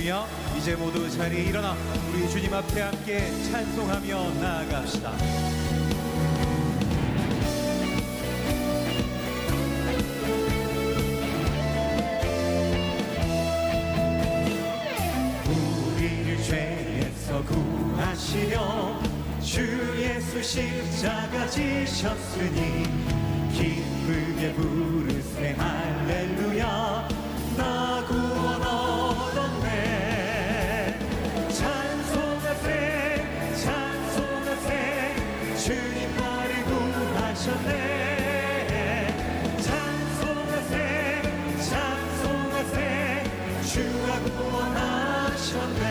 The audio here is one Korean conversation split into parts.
할렐루야. 이제 모두 자리에 일어나 우리 주님 앞에 함께 찬송하며 나아갑시다. 우리를 죄에서 구하시려 주 예수 십자가 지셨으니 기쁘게 부르세 할렐루야. 나 구원 얻었네. 찬송하세 찬송하세 주님 나를 구하셨네. 찬송하세 찬송하세 주가 구원하셨네.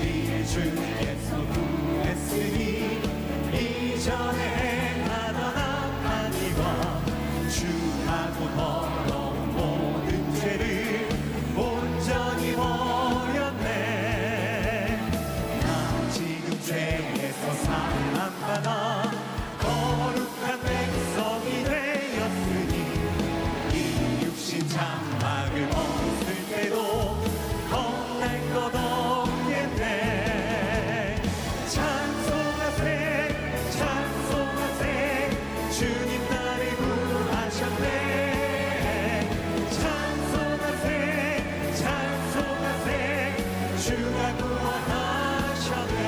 우리의 주께서 구했으니 이전에 행하던 악한 일과 주하고 더러운 모든 죄를 온전히 버렸네. 나 지금 죄에서 사함받아 거룩한 백성이 되었으니 이 육신 장막을 벗을 때도 겁날 것 없겠네. 찬송하세 찬송하세 주님 나를 구하셨네. 찬송하세 찬송하세 주가 구원하셨네.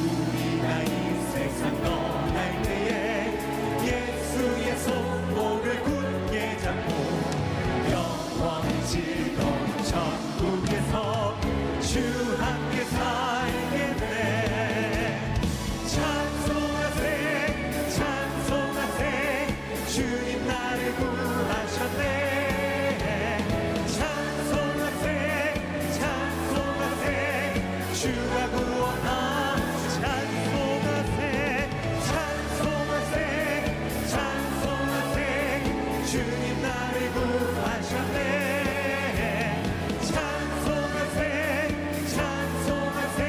우리가 이 세상 떠날 때에 예수의 손목을 굳게 잡고 영원히 즐거운 천국에서 주 함께 살겠네. 찬송하세 찬송하세 주님 나를 구하셨네. 찬송하세 찬송하세 주가 구원하. 찬송하세 찬송하세 찬송하세 주님 나를 구하셨네. 찬송하세 찬송하세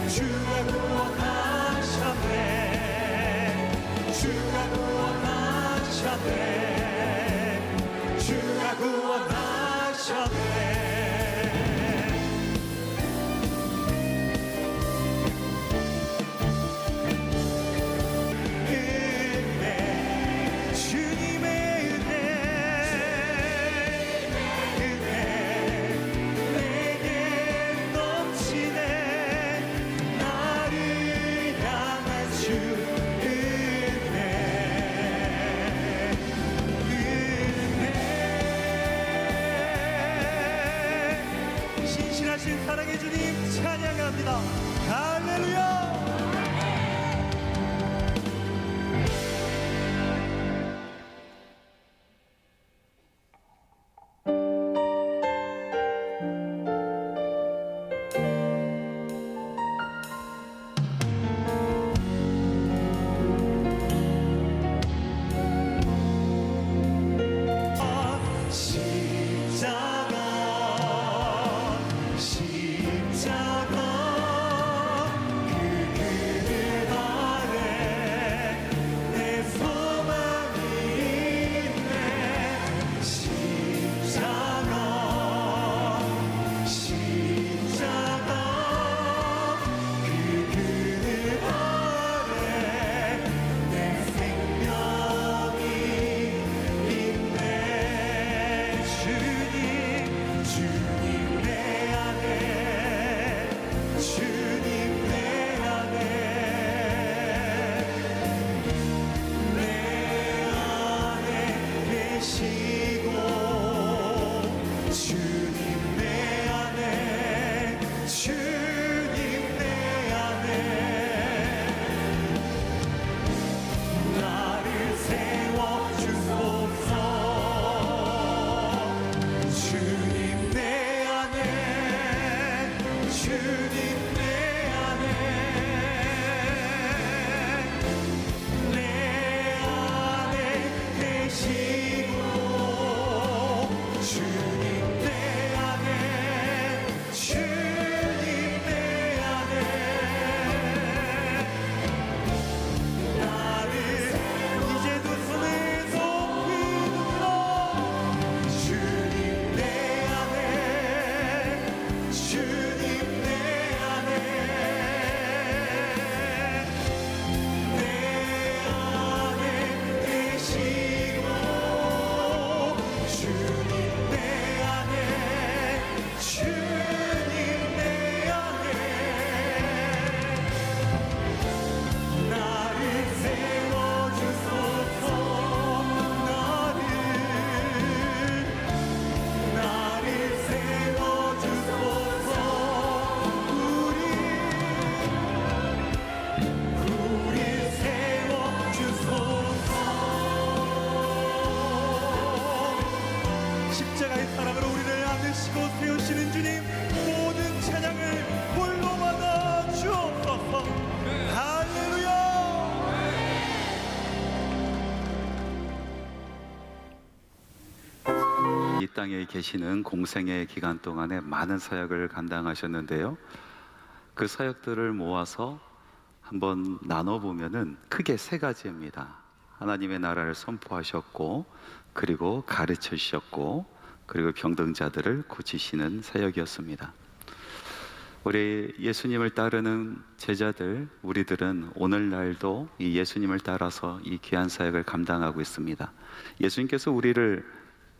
주가 구원하셨네. 주가 구원하셨네. 주가 구원하셨네. 은혜 주님의 은혜 은혜 내게 넘치네. 나를 향한 주 은혜 신실하신 사랑의 주님 찬양합니다. 할렐루야. 십자가 그 그늘 아래 내 소망이 있네. 십자가 그 그늘 아래 내 생명이 있네. 주님 내 안에 주님 내 안에 내 안에 계시고 주님 내 안에 주님 내 안에 나를 세워주소서. 주님 내 안에 주님 내 안에 내 안에 계시고 주님 내 안에 주님 내 안에 나를 이제 두 손을 높이 들어 주님 내 주님 내 안에 계시고 주님 내 안에 주님 내 안에 나를 세워주소서 나를 세워주소서 우리 세워주소서 십자가의 사랑으로 우리를 안으시고 세우시는 주님 모든 찬양을 홀로 받아 주옵소서. 할렐루야. 이 땅에 계시는 공생의 기간 동안에 많은 사역을 감당하셨는데요. 그 사역들을 모아서 한번 나눠보면은 크게 세 가지입니다. 하나님의 나라를 선포하셨고, 그리고 가르쳐 주셨고, 그리고 병든자들을 고치시는 사역이었습니다. 우리 예수님을 따르는 제자들, 우리들은 오늘날도 이 예수님을 따라서 이 귀한 사역을 감당하고 있습니다. 예수님께서 우리를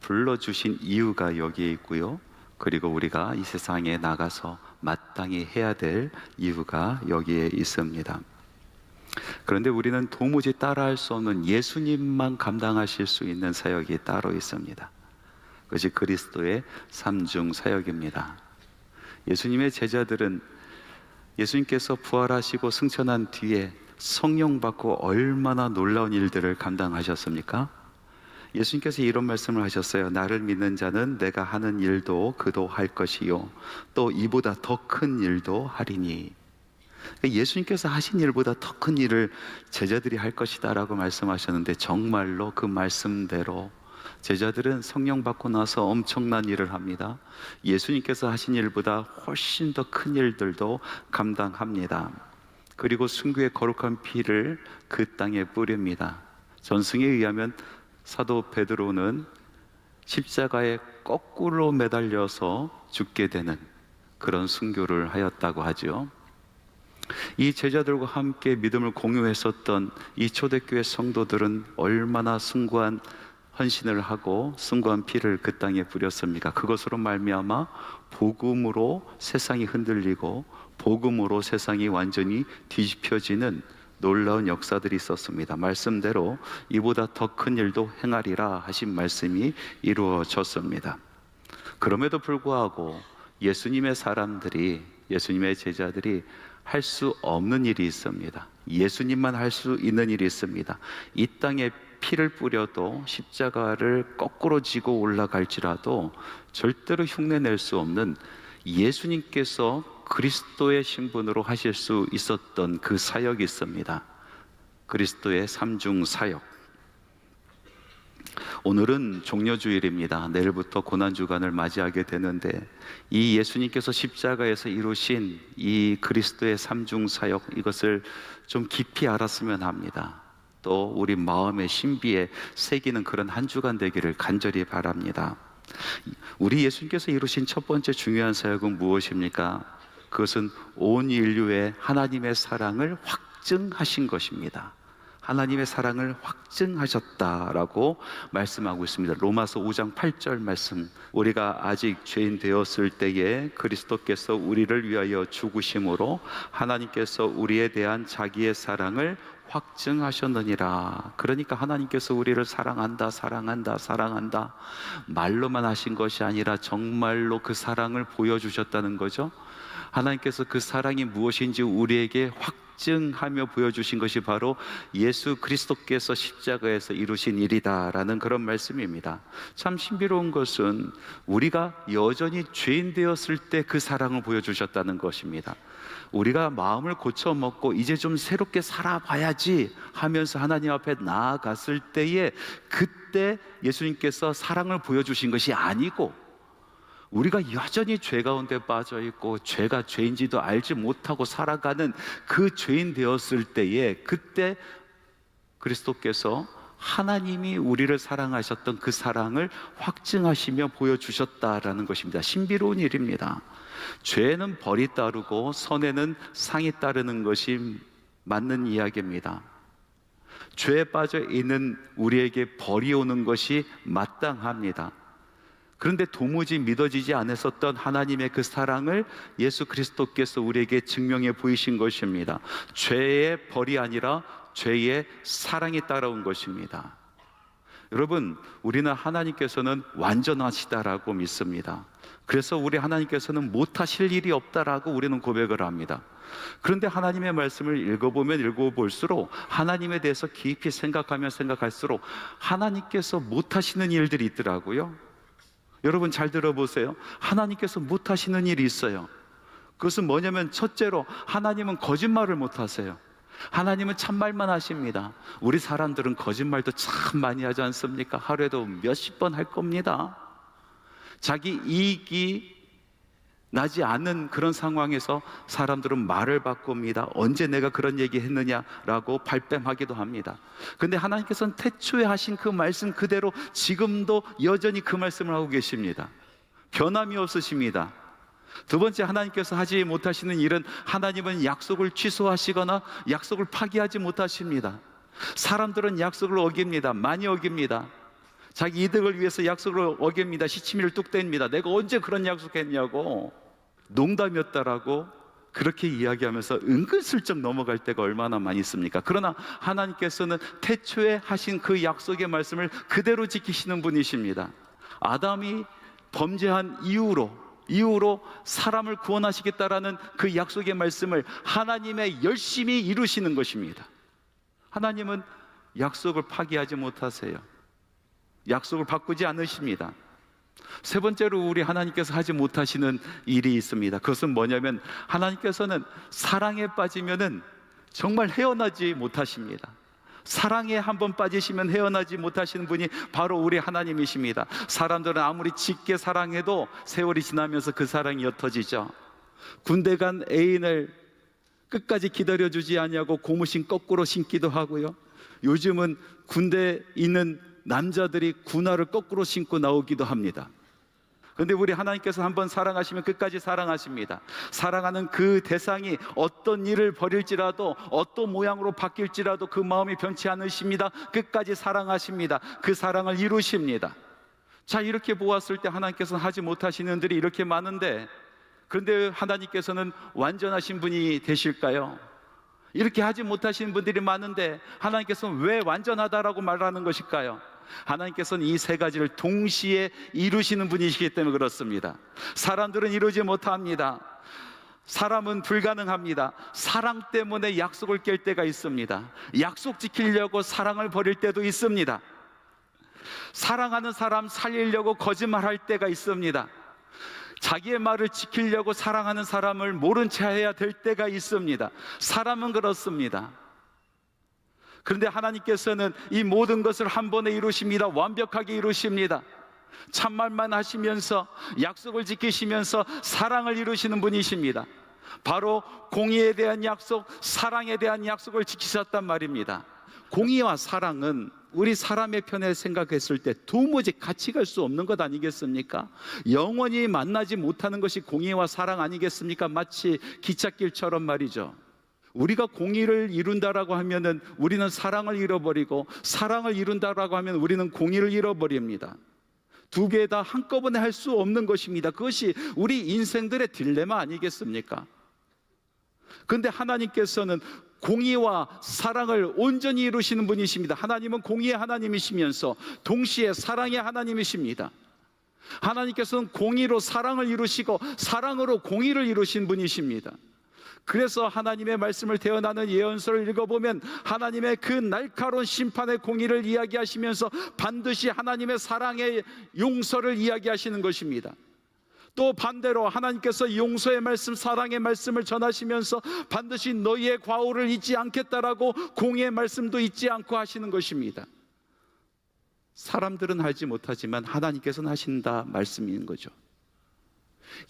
불러주신 이유가 여기에 있고요. 그리고 우리가 이 세상에 나가서 마땅히 해야 될 이유가 여기에 있습니다. 그런데 우리는 도무지 따라할 수 없는 예수님만 감당하실 수 있는 사역이 따로 있습니다. 그것이 그리스도의 삼중 사역입니다. 예수님의 제자들은 예수님께서 부활하시고 승천한 뒤에 성령 받고 얼마나 놀라운 일들을 감당하셨습니까? 예수님께서 이런 말씀을 하셨어요. 나를 믿는 자는 내가 하는 일도 그도 할 것이요 또 이보다 더 큰 일도 하리니. 예수님께서 하신 일보다 더 큰 일을 제자들이 할 것이다 라고 말씀하셨는데, 정말로 그 말씀대로 제자들은 성령 받고 나서 엄청난 일을 합니다. 예수님께서 하신 일보다 훨씬 더 큰 일들도 감당합니다. 그리고 순교의 거룩한 피를 그 땅에 뿌립니다. 전승에 의하면 사도 베드로는 십자가에 거꾸로 매달려서 죽게 되는 그런 순교를 하였다고 하죠. 이 제자들과 함께 믿음을 공유했었던 이 초대교회 성도들은 얼마나 숭고한 헌신을 하고 숭고한 피를 그 땅에 뿌렸습니까? 그것으로 말미암아 복음으로 세상이 흔들리고 복음으로 세상이 완전히 뒤집혀지는 놀라운 역사들이 있었습니다. 말씀대로 이보다 더 큰 일도 행하리라 하신 말씀이 이루어졌습니다. 그럼에도 불구하고 예수님의 사람들이, 예수님의 제자들이 할 수 없는 일이 있습니다. 예수님만 할 수 있는 일이 있습니다. 이 땅에 피를 뿌려도 십자가를 거꾸로 지고 올라갈지라도 절대로 흉내낼 수 없는 예수님께서 그리스도의 신분으로 하실 수 있었던 그 사역이 있습니다. 그리스도의 삼중 사역. 오늘은 종려주일입니다. 내일부터 고난주간을 맞이하게 되는데, 이 예수님께서 십자가에서 이루신 이 그리스도의 삼중 사역, 이것을 좀 깊이 알았으면 합니다. 또 우리 마음의 신비에 새기는 그런 한 주간 되기를 간절히 바랍니다. 우리 예수님께서 이루신 첫 번째 중요한 사역은 무엇입니까? 그것은 온 인류의 하나님의 사랑을 확증하신 것입니다. 하나님의 사랑을 확증하셨다라고 말씀하고 있습니다. 로마서 5장 8절 말씀, 우리가 아직 죄인 되었을 때에 그리스도께서 우리를 위하여 죽으심으로 하나님께서 우리에 대한 자기의 사랑을 확증하셨느니라. 그러니까 하나님께서 우리를 사랑한다, 사랑한다, 사랑한다 말로만 하신 것이 아니라 정말로 그 사랑을 보여주셨다는 거죠. 하나님께서 그 사랑이 무엇인지 우리에게 확증하며 보여주신 것이 바로 예수 그리스도께서 십자가에서 이루신 일이다라는 그런 말씀입니다. 참 신비로운 것은 우리가 여전히 죄인 되었을 때 그 사랑을 보여주셨다는 것입니다. 우리가 마음을 고쳐먹고 이제 좀 새롭게 살아봐야지 하면서 하나님 앞에 나아갔을 때에 그때 예수님께서 사랑을 보여주신 것이 아니고, 우리가 여전히 죄 가운데 빠져있고 죄가 죄인지도 알지 못하고 살아가는 그 죄인 되었을 때에 그때 그리스도께서 하나님이 우리를 사랑하셨던 그 사랑을 확증하시며 보여주셨다라는 것입니다. 신비로운 일입니다. 죄는 벌이 따르고 선에는 상이 따르는 것이 맞는 이야기입니다. 죄에 빠져 있는 우리에게 벌이 오는 것이 마땅합니다. 그런데 도무지 믿어지지 않았었던 하나님의 그 사랑을 예수 그리스도께서 우리에게 증명해 보이신 것입니다. 죄의 벌이 아니라 죄의 사랑이 따라온 것입니다. 여러분, 우리는 하나님께서는 완전하시다라고 믿습니다. 그래서 우리 하나님께서는 못하실 일이 없다라고 우리는 고백을 합니다. 그런데 하나님의 말씀을 읽어보면 읽어볼수록 하나님에 대해서 깊이 생각하면 생각할수록 하나님께서 못하시는 일들이 있더라고요. 여러분 잘 들어보세요. 하나님께서 못하시는 일이 있어요. 그것은 뭐냐면 첫째로 하나님은 거짓말을 못하세요. 하나님은 참말만 하십니다. 우리 사람들은 거짓말도 참 많이 하지 않습니까? 하루에도 몇십 번 할 겁니다. 자기 이익이 나지 않는 그런 상황에서 사람들은 말을 바꿉니다. 언제 내가 그런 얘기 했느냐라고 발뺌하기도 합니다. 그런데 하나님께서는 태초에 하신 그 말씀 그대로 지금도 여전히 그 말씀을 하고 계십니다. 변함이 없으십니다. 두 번째, 하나님께서 하지 못하시는 일은 하나님은 약속을 취소하시거나 약속을 파기하지 못하십니다. 사람들은 약속을 어깁니다. 많이 어깁니다. 자기 이득을 위해서 약속을 어깁니다. 시치미를 뚝 뗍니다. 내가 언제 그런 약속했냐고. 농담이었다라고 그렇게 이야기하면서 은근슬쩍 넘어갈 때가 얼마나 많이 있습니까? 그러나 하나님께서는 태초에 하신 그 약속의 말씀을 그대로 지키시는 분이십니다. 아담이 범죄한 이후로 사람을 구원하시겠다라는 그 약속의 말씀을 하나님의 열심히 이루시는 것입니다. 하나님은 약속을 파기하지 못하세요. 약속을 바꾸지 않으십니다. 세 번째로 우리 하나님께서 하지 못하시는 일이 있습니다. 그것은 뭐냐면 하나님께서는 사랑에 빠지면은 정말 헤어나지 못하십니다. 사랑에 한번 빠지시면 헤어나지 못하시는 분이 바로 우리 하나님이십니다. 사람들은 아무리 짙게 사랑해도 세월이 지나면서 그 사랑이 옅어지죠. 군대 간 애인을 끝까지 기다려주지 아니하고 고무신 거꾸로 신기도 하고요. 요즘은 군대에 있는 남자들이 군화를 거꾸로 신고 나오기도 합니다. 그런데 우리 하나님께서 한번 사랑하시면 끝까지 사랑하십니다. 사랑하는 그 대상이 어떤 일을 벌일지라도 어떤 모양으로 바뀔지라도 그 마음이 변치 않으십니다. 끝까지 사랑하십니다. 그 사랑을 이루십니다. 자, 이렇게 보았을 때 하나님께서는 하지 못하시는 일이 이렇게 많은데, 그런데 하나님께서는 완전하신 분이 되실까요? 이렇게 하지 못하시는 분들이 많은데 하나님께서는 왜 완전하다라고 말하는 것일까요? 하나님께서는 이 세 가지를 동시에 이루시는 분이시기 때문에 그렇습니다. 사람들은 이루지 못합니다. 사람은 불가능합니다. 사랑 때문에 약속을 깰 때가 있습니다. 약속 지키려고 사랑을 버릴 때도 있습니다. 사랑하는 사람 살리려고 거짓말할 때가 있습니다. 자기의 말을 지키려고 사랑하는 사람을 모른 채 해야 될 때가 있습니다. 사람은 그렇습니다. 그런데 하나님께서는 이 모든 것을 한 번에 이루십니다. 완벽하게 이루십니다. 참말만 하시면서 약속을 지키시면서 사랑을 이루시는 분이십니다. 바로 공의에 대한 약속, 사랑에 대한 약속을 지키셨단 말입니다. 공의와 사랑은 우리 사람의 편에 생각했을 때 도무지 같이 갈 수 없는 것 아니겠습니까? 영원히 만나지 못하는 것이 공의와 사랑 아니겠습니까? 마치 기찻길처럼 말이죠. 우리가 공의를 이룬다라고 하면은 우리는 사랑을 잃어버리고, 사랑을 이룬다라고 하면 우리는 공의를 잃어버립니다. 두 개 다 한꺼번에 할 수 없는 것입니다. 그것이 우리 인생들의 딜레마 아니겠습니까? 그런데 하나님께서는 공의와 사랑을 온전히 이루시는 분이십니다. 하나님은 공의의 하나님이시면서 동시에 사랑의 하나님이십니다. 하나님께서는 공의로 사랑을 이루시고 사랑으로 공의를 이루신 분이십니다. 그래서 하나님의 말씀을 태어나는 예언서를 읽어보면 하나님의 그 날카로운 심판의 공의를 이야기하시면서 반드시 하나님의 사랑의 용서를 이야기하시는 것입니다. 또 반대로 하나님께서 용서의 말씀, 사랑의 말씀을 전하시면서 반드시 너희의 과오를 잊지 않겠다라고 공의의 말씀도 잊지 않고 하시는 것입니다. 사람들은 하지 못하지만 하나님께서는 하신다 말씀인 거죠.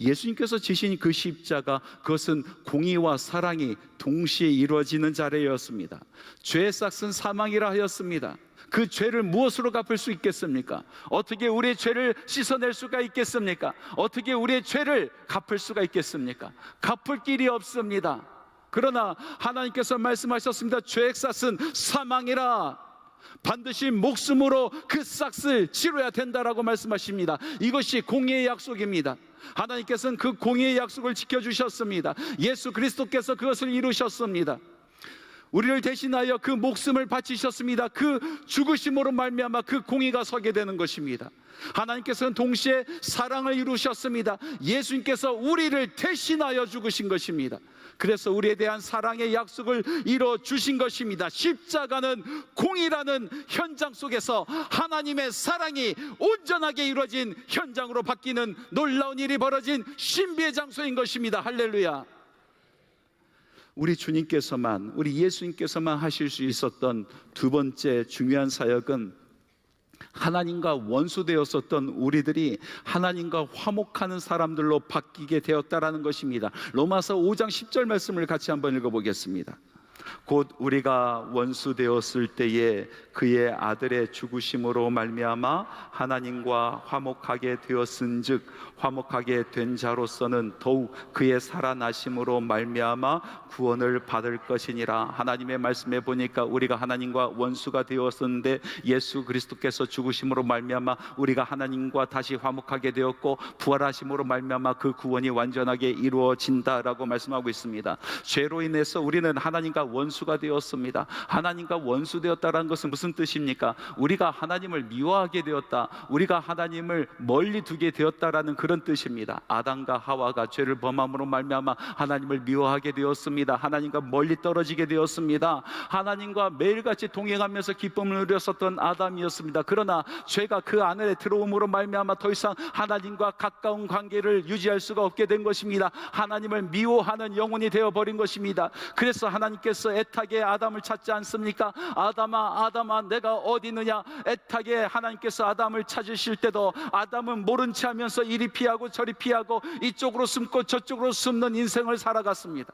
예수님께서 지신 그 십자가, 그것은 공의와 사랑이 동시에 이루어지는 자리였습니다. 죄의 삭은 사망이라 하였습니다. 그 죄를 무엇으로 갚을 수 있겠습니까? 어떻게 우리의 죄를 씻어낼 수가 있겠습니까? 어떻게 우리의 죄를 갚을 수가 있겠습니까? 갚을 길이 없습니다. 그러나 하나님께서 말씀하셨습니다. 죄의 삭은 사망이라, 반드시 목숨으로 그 삭을 치러야 된다라고 말씀하십니다. 이것이 공의의 약속입니다. 하나님께서는 그 공의의 약속을 지켜주셨습니다. 예수 그리스도께서 그것을 이루셨습니다. 우리를 대신하여 그 목숨을 바치셨습니다. 그 죽으심으로 말미암아 그 공의가 서게 되는 것입니다. 하나님께서는 동시에 사랑을 이루셨습니다. 예수님께서 우리를 대신하여 죽으신 것입니다. 그래서 우리에 대한 사랑의 약속을 이루어 주신 것입니다. 십자가는 공의라는 현장 속에서 하나님의 사랑이 온전하게 이루어진 현장으로 바뀌는 놀라운 일이 벌어진 신비의 장소인 것입니다. 할렐루야. 우리 주님께서만, 우리 예수님께서만 하실 수 있었던 두 번째 중요한 사역은 하나님과 원수되었었던 우리들이 하나님과 화목하는 사람들로 바뀌게 되었다라는 것입니다. 로마서 5장 10절 말씀을 같이 한번 읽어보겠습니다. 곧 우리가 원수되었을 때에 그의 아들의 죽으심으로 말미암아 하나님과 화목하게 되었은즉 화목하게 된 자로서는 더욱 그의 살아나심으로 말미암아 구원을 받을 것이니라. 하나님의 말씀에 보니까 우리가 하나님과 원수가 되었었는데 예수 그리스도께서 죽으심으로 말미암아 우리가 하나님과 다시 화목하게 되었고 부활하심으로 말미암아 그 구원이 완전하게 이루어진다라고 말씀하고 있습니다. 죄로 인해서 우리는 하나님과 원수가 되었습니다. 하나님과 원수되었다는 것은 무슨 뜻입니까? 우리가 하나님을 미워하게 되었다, 우리가 하나님을 멀리 두게 되었다라는 그런 뜻입니다. 아담과 하와가 죄를 범함으로 말미암아 하나님을 미워하게 되었습니다. 하나님과 멀리 떨어지게 되었습니다. 하나님과 매일같이 동행하면서 기쁨을 누렸었던 아담이었습니다. 그러나 죄가 그 안에 들어옴으로 말미암아 더 이상 하나님과 가까운 관계를 유지할 수가 없게 된 것입니다. 하나님을 미워하는 영혼이 되어버린 것입니다. 그래서 하나님께서 애타게 아담을 찾지 않습니까? 아담아 아담아 내가 어디 있느냐. 애타게 하나님께서 아담을 찾으실 때도 아담은 모른 체 하면서 이리 피하고 저리 피하고 이쪽으로 숨고 저쪽으로 숨는 인생을 살아갔습니다.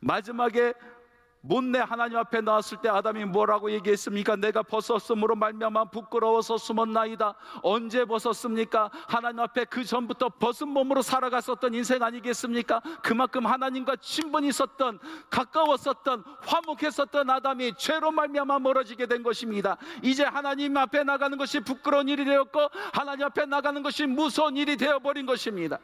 마지막에 못내 하나님 앞에 나왔을 때 아담이 뭐라고 얘기했습니까? 내가 벗었으므로 말미암아 부끄러워서 숨었나이다. 언제 벗었습니까? 하나님 앞에 그 전부터 벗은 몸으로 살아갔었던 인생 아니겠습니까? 그만큼 하나님과 친분이 있었던, 가까웠었던, 화목했었던 아담이 죄로 말미암아 멀어지게 된 것입니다. 이제 하나님 앞에 나가는 것이 부끄러운 일이 되었고 하나님 앞에 나가는 것이 무서운 일이 되어버린 것입니다.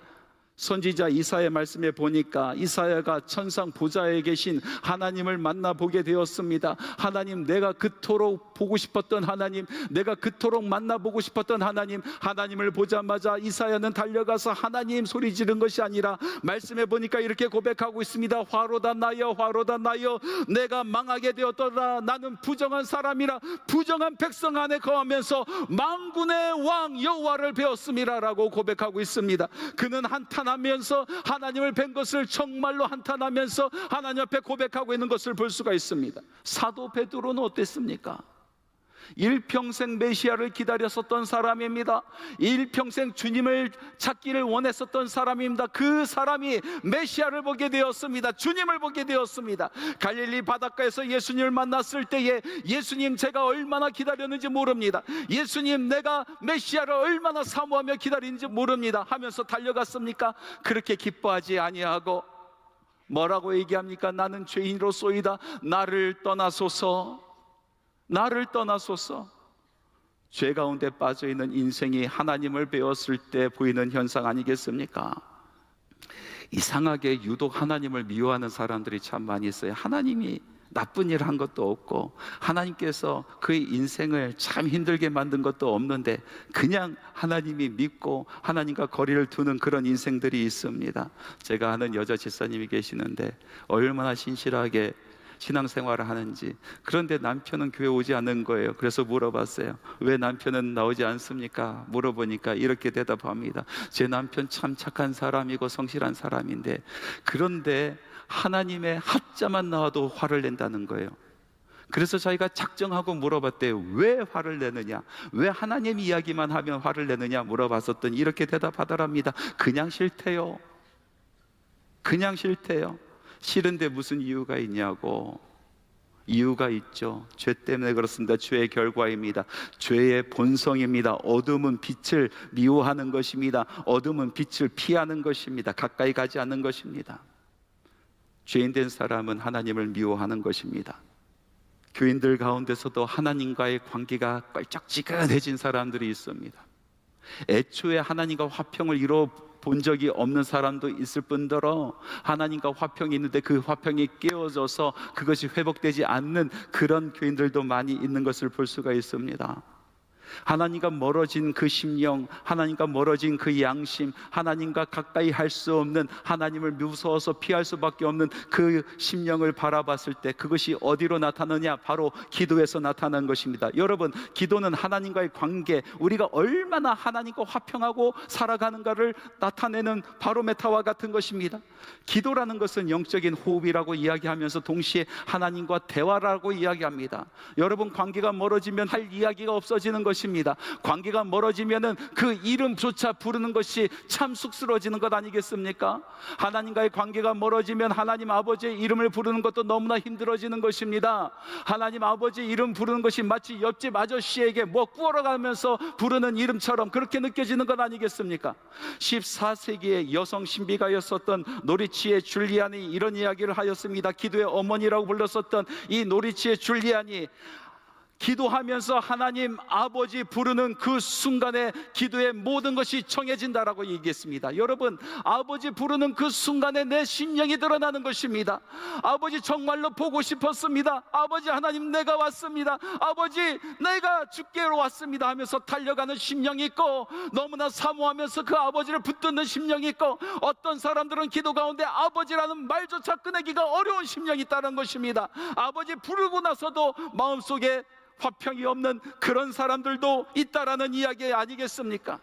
선지자 이사야 말씀에 보니까 이사야가 천상 보좌에 계신 하나님을 만나보게 되었습니다. 하나님, 내가 그토록 보고 싶었던 하나님, 내가 그토록 만나보고 싶었던 하나님, 하나님을 보자마자 이사야는 달려가서 하나님 소리 지른 것이 아니라 말씀에 보니까 이렇게 고백하고 있습니다. 화로다 나여 화로다 나여 내가 망하게 되었더라. 나는 부정한 사람이라 부정한 백성 안에 거하면서 만군의 왕 여호와를 배웠음이라 라고 고백하고 있습니다. 그는 한탄하면서 하나님을 뵌 것을 정말로 한탄하면서 하나님 앞에 고백하고 있는 것을 볼 수가 있습니다. 사도 베드로는 어땠습니까? 일평생 메시아를 기다렸었던 사람입니다. 일평생 주님을 찾기를 원했었던 사람입니다. 그 사람이 메시아를 보게 되었습니다. 주님을 보게 되었습니다. 갈릴리 바닷가에서 예수님을 만났을 때에 예수님 제가 얼마나 기다렸는지 모릅니다. 예수님 내가 메시아를 얼마나 사모하며 기다리는지 모릅니다 하면서 달려갔습니까? 그렇게 기뻐하지 아니하고 뭐라고 얘기합니까? 나는 죄인으로소이다. 나를 떠나소서. 나를 떠나소서. 죄 가운데 빠져있는 인생이 하나님을 배웠을 때 보이는 현상 아니겠습니까? 이상하게 유독 하나님을 미워하는 사람들이 참 많이 있어요. 하나님이 나쁜 일 한 것도 없고 하나님께서 그의 인생을 참 힘들게 만든 것도 없는데 그냥 하나님이 믿고 하나님과 거리를 두는 그런 인생들이 있습니다. 제가 아는 여자 집사님이 계시는데 얼마나 신실하게 신앙생활을 하는지. 그런데 남편은 교회 오지 않는 거예요. 그래서 물어봤어요. 왜 남편은 나오지 않습니까? 물어보니까 이렇게 대답합니다. 제 남편 참 착한 사람이고 성실한 사람인데 그런데 하나님의 하자만 나와도 화를 낸다는 거예요. 그래서 저희가 작정하고 물어봤대요. 왜 화를 내느냐? 왜 하나님 이야기만 하면 화를 내느냐 물어봤었더니 이렇게 대답하더랍니다. 그냥 싫대요. 그냥 싫대요. 싫은데 무슨 이유가 있냐고. 이유가 있죠. 죄 때문에 그렇습니다. 죄의 결과입니다. 죄의 본성입니다. 어둠은 빛을 미워하는 것입니다. 어둠은 빛을 피하는 것입니다. 가까이 가지 않는 것입니다. 죄인 된 사람은 하나님을 미워하는 것입니다. 교인들 가운데서도 하나님과의 관계가 껄쩍지근해진 사람들이 있습니다. 애초에 하나님과 화평을 이뤄 본 적이 없는 사람도 있을 뿐더러 하나님과 화평이 있는데 그 화평이 깨어져서 그것이 회복되지 않는 그런 교인들도 많이 있는 것을 볼 수가 있습니다. 하나님과 멀어진 그 심령, 하나님과 멀어진 그 양심, 하나님과 가까이 할 수 없는, 하나님을 무서워서 피할 수밖에 없는 그 심령을 바라봤을 때 그것이 어디로 나타나느냐? 바로 기도에서 나타난 것입니다. 여러분, 기도는 하나님과의 관계, 우리가 얼마나 하나님과 화평하고 살아가는가를 나타내는 바로메타와 같은 것입니다. 기도라는 것은 영적인 호흡이라고 이야기하면서 동시에 하나님과 대화라고 이야기합니다. 여러분, 관계가 멀어지면 할 이야기가 없어지는 것입니다. 관계가 멀어지면은 그 이름조차 부르는 것이 참 쑥스러워지는 것 아니겠습니까? 하나님과의 관계가 멀어지면 하나님 아버지의 이름을 부르는 것도 너무나 힘들어지는 것입니다. 하나님 아버지의 이름 부르는 것이 마치 옆집 아저씨에게 뭐 구하러 가면서 부르는 이름처럼 그렇게 느껴지는 것 아니겠습니까? 14세기의 여성 신비가였었던 노리치의 줄리안이 이런 이야기를 하였습니다. 기도의 어머니라고 불렀었던 이 노리치의 줄리안이 기도하면서 하나님 아버지 부르는 그 순간에 기도의 모든 것이 청해진다라고 얘기했습니다. 여러분, 아버지 부르는 그 순간에 내 심령이 드러나는 것입니다. 아버지 정말로 보고 싶었습니다. 아버지 하나님 내가 왔습니다. 아버지 내가 주께로 왔습니다 하면서 달려가는 심령이 있고, 너무나 사모하면서 그 아버지를 붙드는 심령이 있고, 어떤 사람들은 기도 가운데 아버지라는 말조차 꺼내기가 어려운 심령이 있다는 것입니다. 아버지 부르고 나서도 마음속에 화평이 없는 그런 사람들도 있다라는 이야기 아니겠습니까?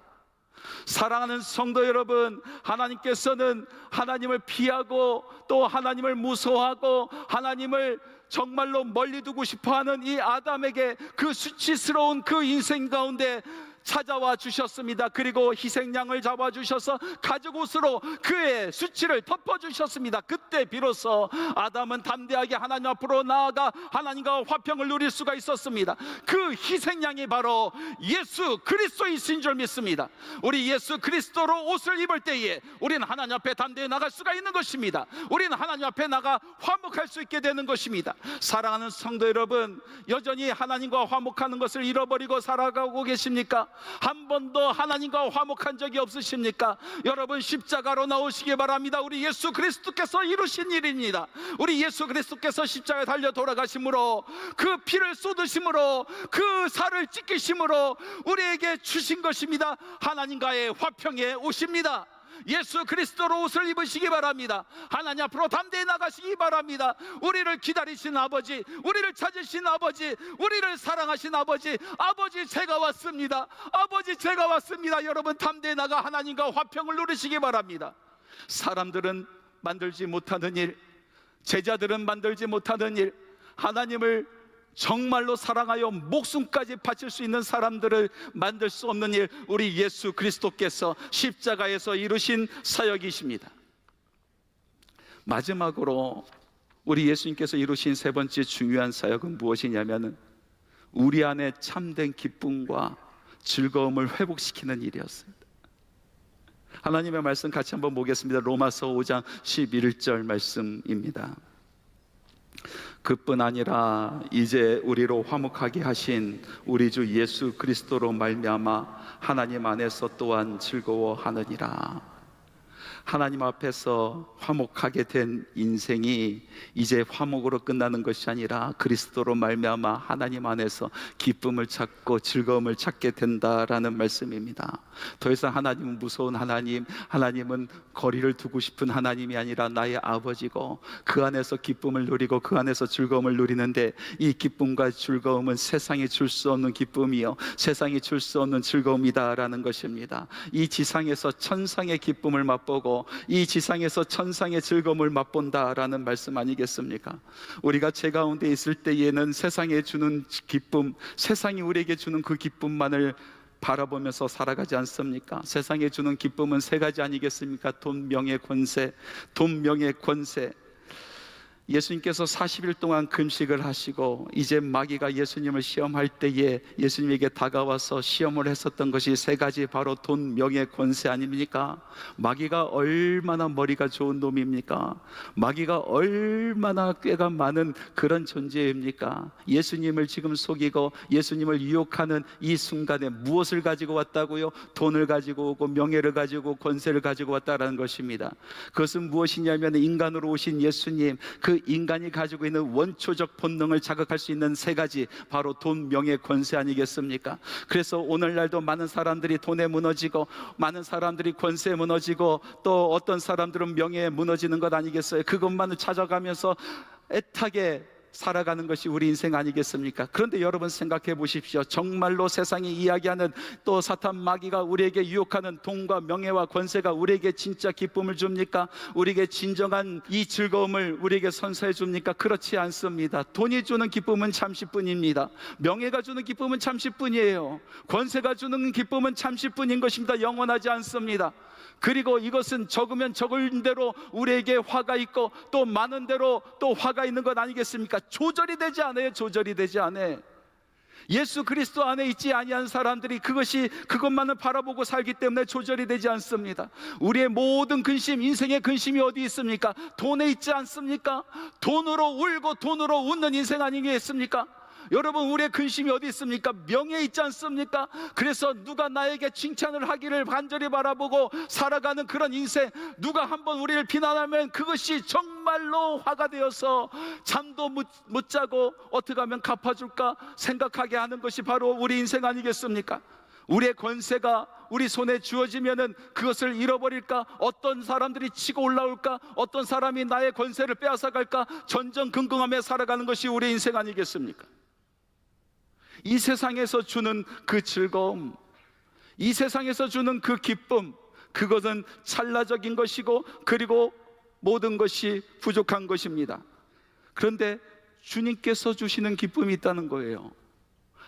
사랑하는 성도 여러분, 하나님께서는 하나님을 피하고 또 하나님을 무서워하고 하나님을 정말로 멀리 두고 싶어하는 이 아담에게 그 수치스러운 그 인생 가운데 찾아와 주셨습니다. 그리고 희생양을 잡아주셔서 가죽옷으로 그의 수치를 덮어주셨습니다. 그때 비로소 아담은 담대하게 하나님 앞으로 나아가 하나님과 화평을 누릴 수가 있었습니다. 그 희생양이 바로 예수 그리스도이신 줄 믿습니다. 우리 예수 그리스도로 옷을 입을 때에 우리는 하나님 앞에 담대히 나갈 수가 있는 것입니다. 우리는 하나님 앞에 나가 화목할 수 있게 되는 것입니다. 사랑하는 성도 여러분, 여전히 하나님과 화목하는 것을 잃어버리고 살아가고 계십니까? 한 번도 하나님과 화목한 적이 없으십니까? 여러분, 십자가로 나오시기 바랍니다. 우리 예수 그리스도께서 이루신 일입니다. 우리 예수 그리스도께서 십자가에 달려 돌아가심으로, 그 피를 쏟으심으로, 그 살을 찢기심으로 우리에게 주신 것입니다. 하나님과의 화평의 옷입니다. 예수 그리스도로 옷을 입으시기 바랍니다. 하나님 앞으로 담대히 나가시기 바랍니다. 우리를 기다리신 아버지, 우리를 찾으신 아버지, 우리를 사랑하신 아버지, 아버지 제가 왔습니다. 아버지 제가 왔습니다. 여러분, 담대히 나가 하나님과 화평을 누리시기 바랍니다. 사람들은 만들지 못하는 일, 제자들은 만들지 못하는 일, 하나님을 정말로 사랑하여 목숨까지 바칠 수 있는 사람들을 만들 수 없는 일, 우리 예수 그리스도께서 십자가에서 이루신 사역이십니다. 마지막으로 우리 예수님께서 이루신 세 번째 중요한 사역은 무엇이냐면 우리 안에 참된 기쁨과 즐거움을 회복시키는 일이었습니다. 하나님의 말씀 같이 한번 보겠습니다. 로마서 5장 11절 말씀입니다. 그뿐 아니라 이제 우리로 화목하게 하신 우리 주 예수 그리스도로 말미암아 하나님 안에서 또한 즐거워하느니라. 하나님 앞에서 화목하게 된 인생이 이제 화목으로 끝나는 것이 아니라 그리스도로 말미암아 하나님 안에서 기쁨을 찾고 즐거움을 찾게 된다라는 말씀입니다. 더 이상 하나님은 무서운 하나님, 하나님은 거리를 두고 싶은 하나님이 아니라 나의 아버지고, 그 안에서 기쁨을 누리고 그 안에서 즐거움을 누리는데, 이 기쁨과 즐거움은 세상이 줄 수 없는 기쁨이요 세상이 줄 수 없는 즐거움이다라는 것입니다. 이 지상에서 천상의 기쁨을 맛보고 얻고 이 지상에서 천상의 즐거움을 맛본다라는 말씀 아니겠습니까? 우리가 죄 가운데 있을 때에는 세상에 주는 기쁨, 세상이 우리에게 주는 그 기쁨만을 바라보면서 살아가지 않습니까? 세상에 주는 기쁨은 세 가지 아니겠습니까? 돈, 명예, 권세. 돈, 명예, 권세. 예수님께서 40일 동안 금식을 하시고 이제 마귀가 예수님을 시험할 때에 예수님에게 다가와서 시험을 했었던 것이 세 가지, 바로 돈, 명예, 권세 아닙니까? 마귀가 얼마나 머리가 좋은 놈입니까? 마귀가 얼마나 꾀가 많은 그런 존재입니까? 예수님을 지금 속이고 예수님을 유혹하는 이 순간에 무엇을 가지고 왔다고요? 돈을 가지고 오고 명예를 가지고 권세를 가지고 왔다라는 것입니다. 그것은 무엇이냐면 인간으로 오신 예수님, 그 인간이 가지고 있는 원초적 본능을 자극할 수 있는 세 가지, 바로 돈, 명예, 권세 아니겠습니까? 그래서 오늘날도 많은 사람들이 돈에 무너지고 많은 사람들이 권세에 무너지고 또 어떤 사람들은 명예에 무너지는 것 아니겠어요? 그것만을 찾아가면서 애타게 살아가는 것이 우리 인생 아니겠습니까? 그런데 여러분 생각해 보십시오. 정말로 세상이 이야기하는, 또 사탄 마귀가 우리에게 유혹하는 돈과 명예와 권세가 우리에게 진짜 기쁨을 줍니까? 우리에게 진정한 이 즐거움을 우리에게 선사해 줍니까? 그렇지 않습니다. 돈이 주는 기쁨은 잠시뿐입니다. 명예가 주는 기쁨은 잠시뿐이에요. 권세가 주는 기쁨은 잠시뿐인 것입니다. 영원하지 않습니다. 그리고 이것은 적으면 적은 대로 우리에게 화가 있고 또 많은 대로 또 화가 있는 것 아니겠습니까? 조절이 되지 않아요. 조절이 되지 않아요. 예수 그리스도 안에 있지 아니한 사람들이 그것만을 바라보고 살기 때문에 조절이 되지 않습니다. 우리의 모든 근심, 인생의 근심이 어디 있습니까? 돈에 있지 않습니까? 돈으로 울고 돈으로 웃는 인생 아니겠습니까? 여러분, 우리의 근심이 어디 있습니까? 명예에 있지 않습니까? 그래서 누가 나에게 칭찬을 하기를 간절히 바라보고 살아가는 그런 인생, 누가 한번 우리를 비난하면 그것이 정말로 화가 되어서 잠도 못 자고 어떻게 하면 갚아줄까 생각하게 하는 것이 바로 우리 인생 아니겠습니까? 우리의 권세가 우리 손에 주어지면은 그것을 잃어버릴까? 어떤 사람들이 치고 올라올까? 어떤 사람이 나의 권세를 빼앗아갈까? 전전긍긍하며 살아가는 것이 우리 인생 아니겠습니까? 이 세상에서 주는 그 즐거움, 이 세상에서 주는 그 기쁨, 그것은 찰나적인 것이고 그리고 모든 것이 부족한 것입니다. 그런데 주님께서 주시는 기쁨이 있다는 거예요.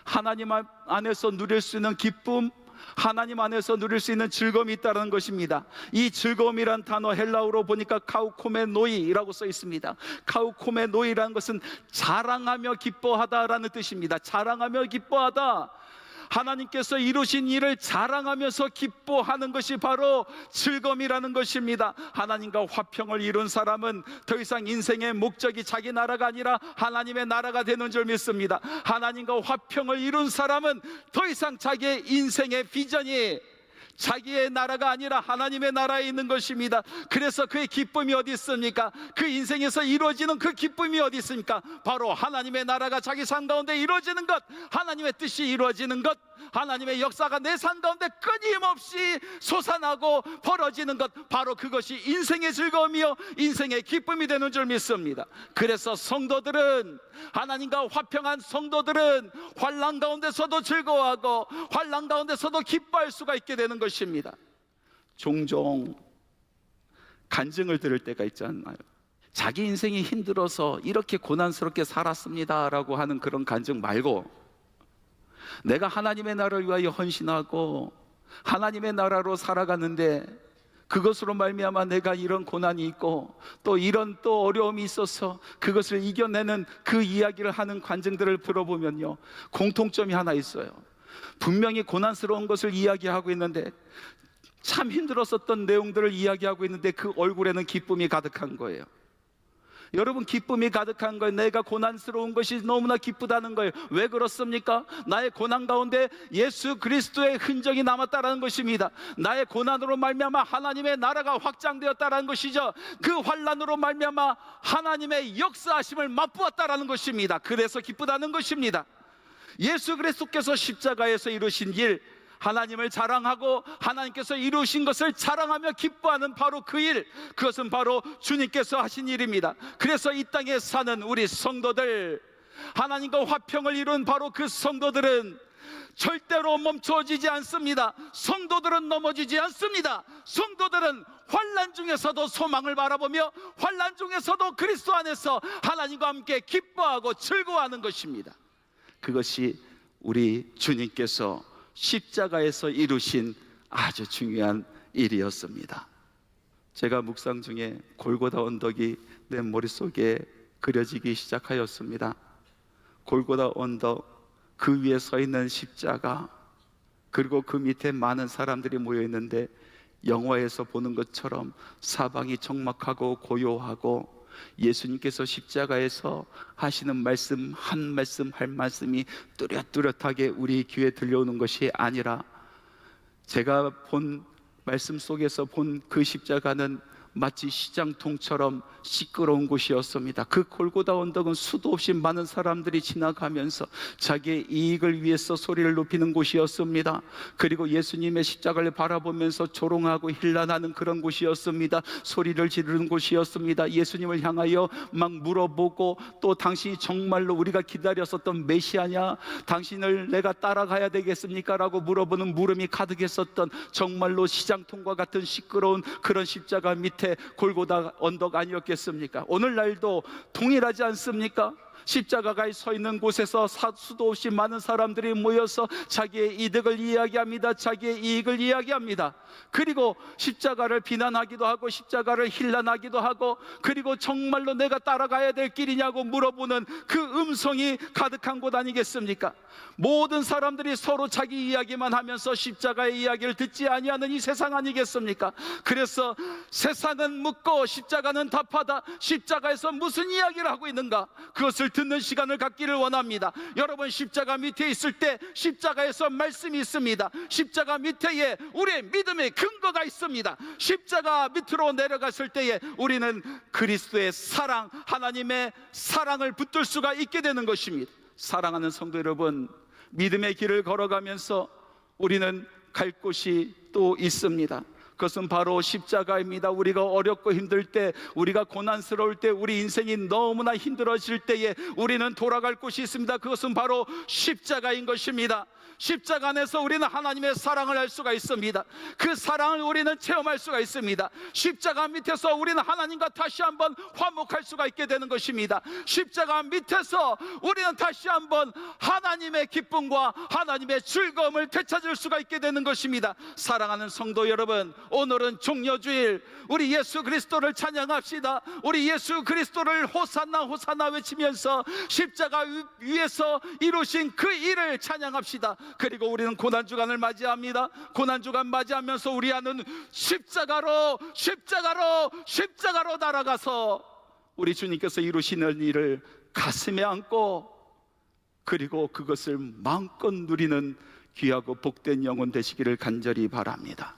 하나님 안에서 누릴 수 있는 기쁨, 하나님 안에서 누릴 수 있는 즐거움이 있다는 것입니다. 이 즐거움이란 단어 헬라어로 보니까 카우코메노이라고 써 있습니다. 카우코메노이라는 것은 자랑하며 기뻐하다라는 뜻입니다. 자랑하며 기뻐하다. 하나님께서 이루신 일을 자랑하면서 기뻐하는 것이 바로 즐거움이라는 것입니다. 하나님과 화평을 이룬 사람은 더 이상 인생의 목적이 자기 나라가 아니라 하나님의 나라가 되는 줄 믿습니다. 하나님과 화평을 이룬 사람은 더 이상 자기의 인생의 비전이 자기의 나라가 아니라 하나님의 나라에 있는 것입니다. 그래서 그의 기쁨이 어디 있습니까? 그 인생에서 이루어지는 그 기쁨이 어디 있습니까? 바로 하나님의 나라가 자기 삶 가운데 이루어지는 것, 하나님의 뜻이 이루어지는 것, 하나님의 역사가 내 삶 가운데 끊임없이 솟아나고 벌어지는 것, 바로 그것이 인생의 즐거움이요 인생의 기쁨이 되는 줄 믿습니다. 그래서 성도들은, 하나님과 화평한 성도들은 환난 가운데서도 즐거워하고 환난 가운데서도 기뻐할 수가 있게 되는 것입니다. 종종 간증을 들을 때가 있지 않나요? 자기 인생이 힘들어서 이렇게 고난스럽게 살았습니다 라고 하는 그런 간증 말고, 내가 하나님의 나라를 위하여 헌신하고 하나님의 나라로 살아가는데 그것으로 말미암아 내가 이런 고난이 있고 또 이런 또 어려움이 있어서 그것을 이겨내는 그 이야기를 하는 간증들을 들어보면요, 공통점이 하나 있어요. 분명히 고난스러운 것을 이야기하고 있는데, 참 힘들었었던 내용들을 이야기하고 있는데 그 얼굴에는 기쁨이 가득한 거예요. 여러분, 기쁨이 가득한 거예요. 내가 고난스러운 것이 너무나 기쁘다는 거예요. 왜 그렇습니까? 나의 고난 가운데 예수 그리스도의 흔적이 남았다는 것입니다. 나의 고난으로 말미암아 하나님의 나라가 확장되었다는 것이죠. 그 환난으로 말미암아 하나님의 역사하심을 맛보았다는 것입니다. 그래서 기쁘다는 것입니다. 예수 그리스도께서 십자가에서 이루신 일, 하나님을 자랑하고 하나님께서 이루신 것을 자랑하며 기뻐하는 바로 그 일, 그것은 바로 주님께서 하신 일입니다. 그래서 이 땅에 사는 우리 성도들, 하나님과 화평을 이룬 바로 그 성도들은 절대로 멈춰지지 않습니다. 성도들은 넘어지지 않습니다. 성도들은 환난 중에서도 소망을 바라보며 환난 중에서도 그리스도 안에서 하나님과 함께 기뻐하고 즐거워하는 것입니다. 그것이 우리 주님께서 십자가에서 이루신 아주 중요한 일이었습니다. 제가 묵상 중에 골고다 언덕이 내 머릿속에 그려지기 시작하였습니다. 골고다 언덕, 그 위에 서 있는 십자가, 그리고 그 밑에 많은 사람들이 모여 있는데 영화에서 보는 것처럼 사방이 적막하고 고요하고 예수님께서 십자가에서 하시는 말씀 한 말씀 할 말씀이 뚜렷뚜렷하게 우리 귀에 들려오는 것이 아니라, 제가 본 말씀 속에서 본 그 십자가는 마치 시장통처럼 시끄러운 곳이었습니다. 그 골고다 언덕은 수도 없이 많은 사람들이 지나가면서 자기의 이익을 위해서 소리를 높이는 곳이었습니다. 그리고 예수님의 십자가를 바라보면서 조롱하고 힐난하는 그런 곳이었습니다. 소리를 지르는 곳이었습니다. 예수님을 향하여 막 물어보고, 또 당신이 정말로 우리가 기다렸었던 메시아냐? 당신을 내가 따라가야 되겠습니까? 라고 물어보는 물음이 가득했었던, 정말로 시장통과 같은 시끄러운 그런 십자가 밑에 골고다 언덕 아니었겠습니까? 오늘날도 동일하지 않습니까? 십자가가 서 있는 곳에서 수도 없이 많은 사람들이 모여서 자기의 이득을 이야기합니다. 자기의 이익을 이야기합니다. 그리고 십자가를 비난하기도 하고 십자가를 힐난하기도 하고, 그리고 정말로 내가 따라가야 될 길이냐고 물어보는 그 음성이 가득한 곳 아니겠습니까? 모든 사람들이 서로 자기 이야기만 하면서 십자가의 이야기를 듣지 아니하는 이 세상 아니겠습니까? 그래서 세상은 묻고 십자가는 답하다. 십자가에서 무슨 이야기를 하고 있는가? 그것을 듣는 시간을 갖기를 원합니다. 여러분, 십자가 밑에 있을 때 십자가에서 말씀이 있습니다. 십자가 밑에 우리의 믿음의 근거가 있습니다. 십자가 밑으로 내려갔을 때에 우리는 그리스도의 사랑, 하나님의 사랑을 붙들 수가 있게 되는 것입니다. 사랑하는 성도 여러분, 믿음의 길을 걸어가면서 우리는 갈 곳이 또 있습니다. 그것은 바로 십자가입니다. 우리가 어렵고 힘들 때, 우리가 고난스러울 때, 우리 인생이 너무나 힘들어질 때에 우리는 돌아갈 곳이 있습니다. 그것은 바로 십자가인 것입니다. 십자가 안에서 우리는 하나님의 사랑을 알 수가 있습니다. 그 사랑을 우리는 체험할 수가 있습니다. 십자가 밑에서 우리는 하나님과 다시 한번 화목할 수가 있게 되는 것입니다. 십자가 밑에서 우리는 다시 한번 하나님의 기쁨과 하나님의 즐거움을 되찾을 수가 있게 되는 것입니다. 사랑하는 성도 여러분, 오늘은 종려주일, 우리 예수 그리스도를 찬양합시다. 우리 예수 그리스도를 호산나 호산나 외치면서 십자가 위에서 이루신 그 일을 찬양합시다. 그리고 우리는 고난주간을 맞이합니다. 고난주간 맞이하면서 우리 안은 십자가로 날아가서 우리 주님께서 이루시는 일을 가슴에 안고, 그리고 그것을 마음껏 누리는 귀하고 복된 영혼 되시기를 간절히 바랍니다.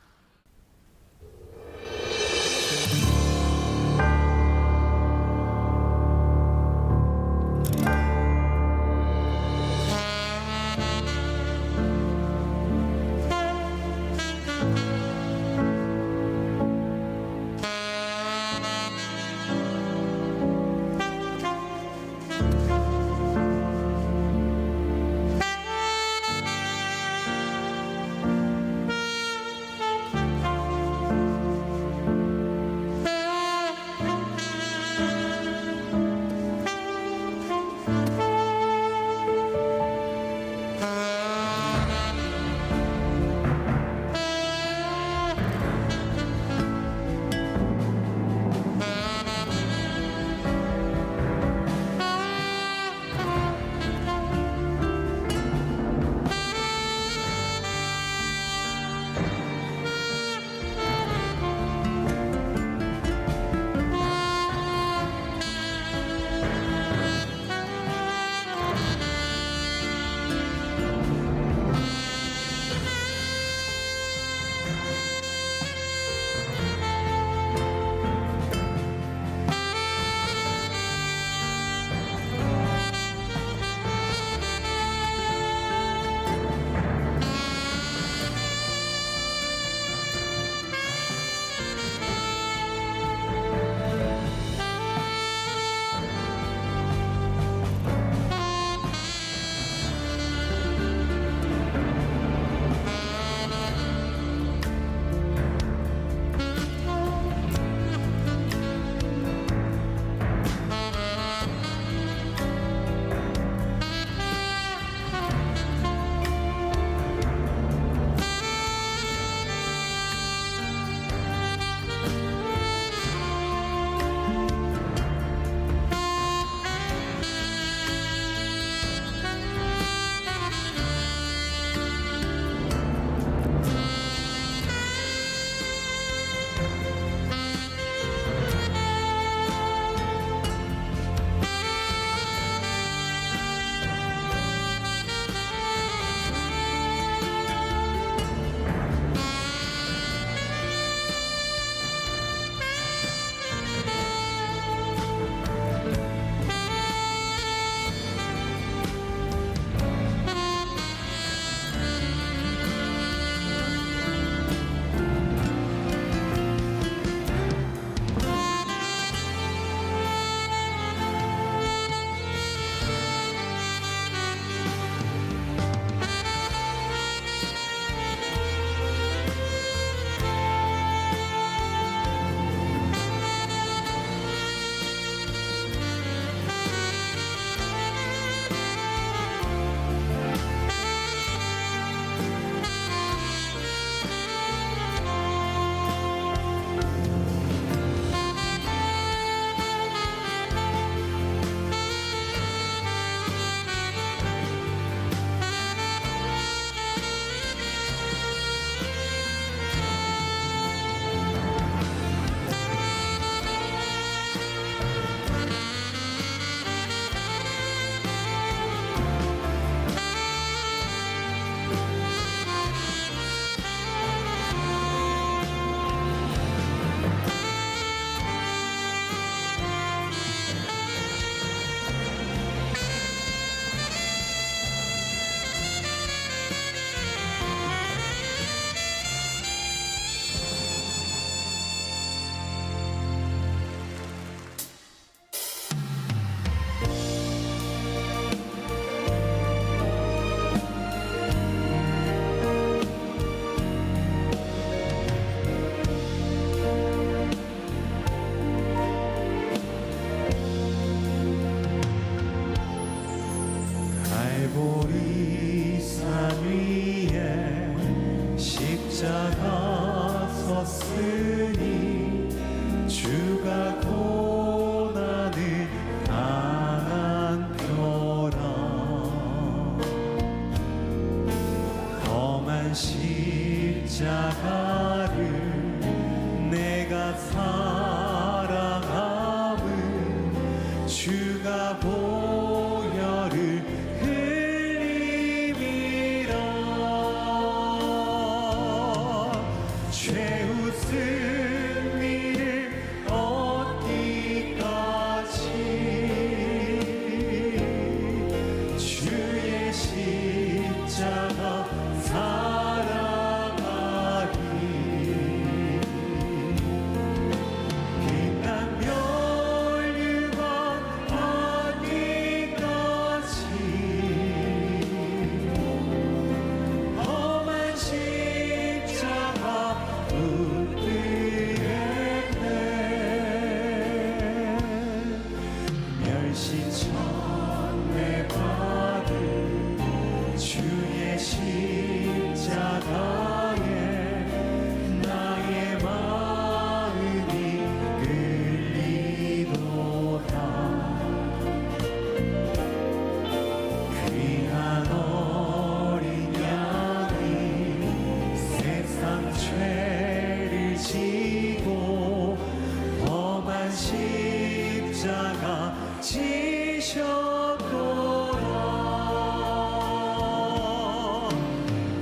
지셨도다.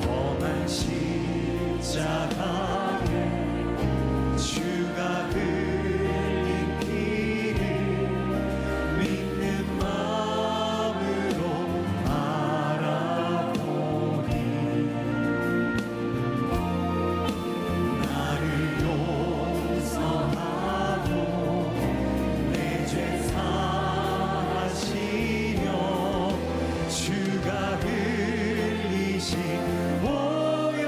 험한 십자가에 주가 흘린 피를 믿는 마음으로 바라보니 나를 용서하고 내 죄 사하시며 주가 흘리신 보혈이라.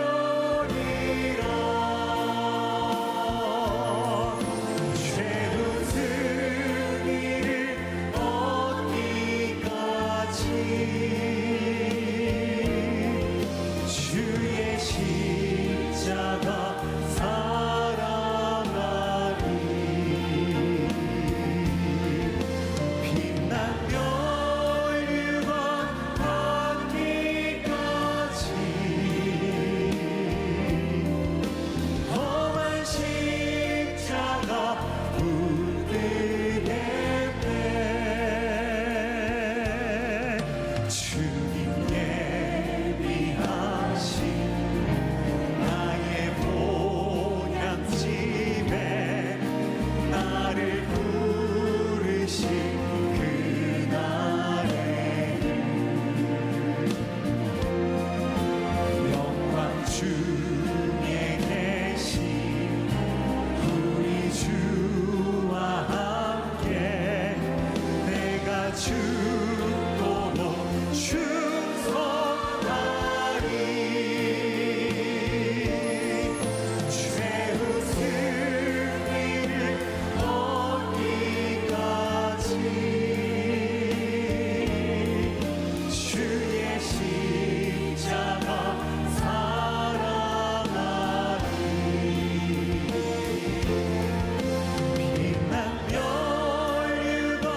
죄도 승리를 얻기까지 주의 십자가 사랑하리. 빛난 멸류관 받기까지 험한 십자가 붙들게 돼. 주님 예비하신 나의 보양집에 나를 부르신 그날에는 영광 중에 계신 우리 주와 함께 내가 죽도록 충성하리. 죄의 승리를 얻기까지 주의 십자가 사랑하리. 빛난 멸류관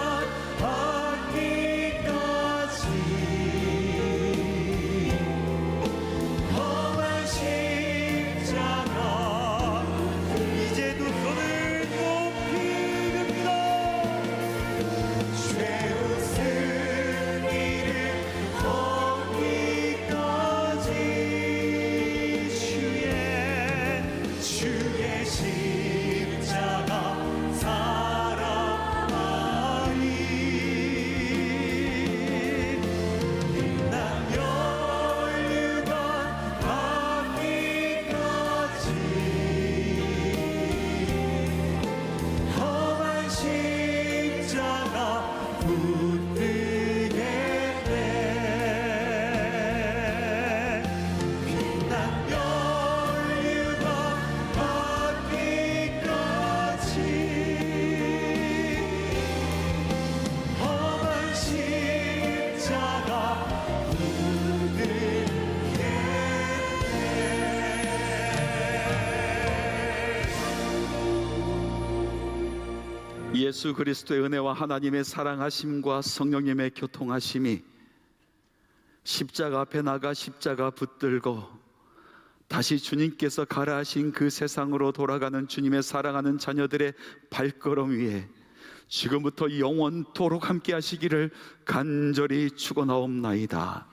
받기까지 험한 십자가. 이제도 손을 높이 듭니다. 죄의 승리를 얻기까지 주의 십자가 사랑하리. 빛난 멸류관 받기까지 험한 십자가 붙들게 돼. 빛난 멸류관 받기까지 험한 십자가 붙들게 돼. 예수 그리스도의 은혜와 하나님의 사랑하심과 성령님의 교통하심이 십자가 앞에 나가 십자가 붙들고 다시 주님께서 가라 하신 그 세상으로 돌아가는 주님의 사랑하는 자녀들의 발걸음 위에 지금부터 영원토록 함께 하시기를 간절히 축원하옵나이다.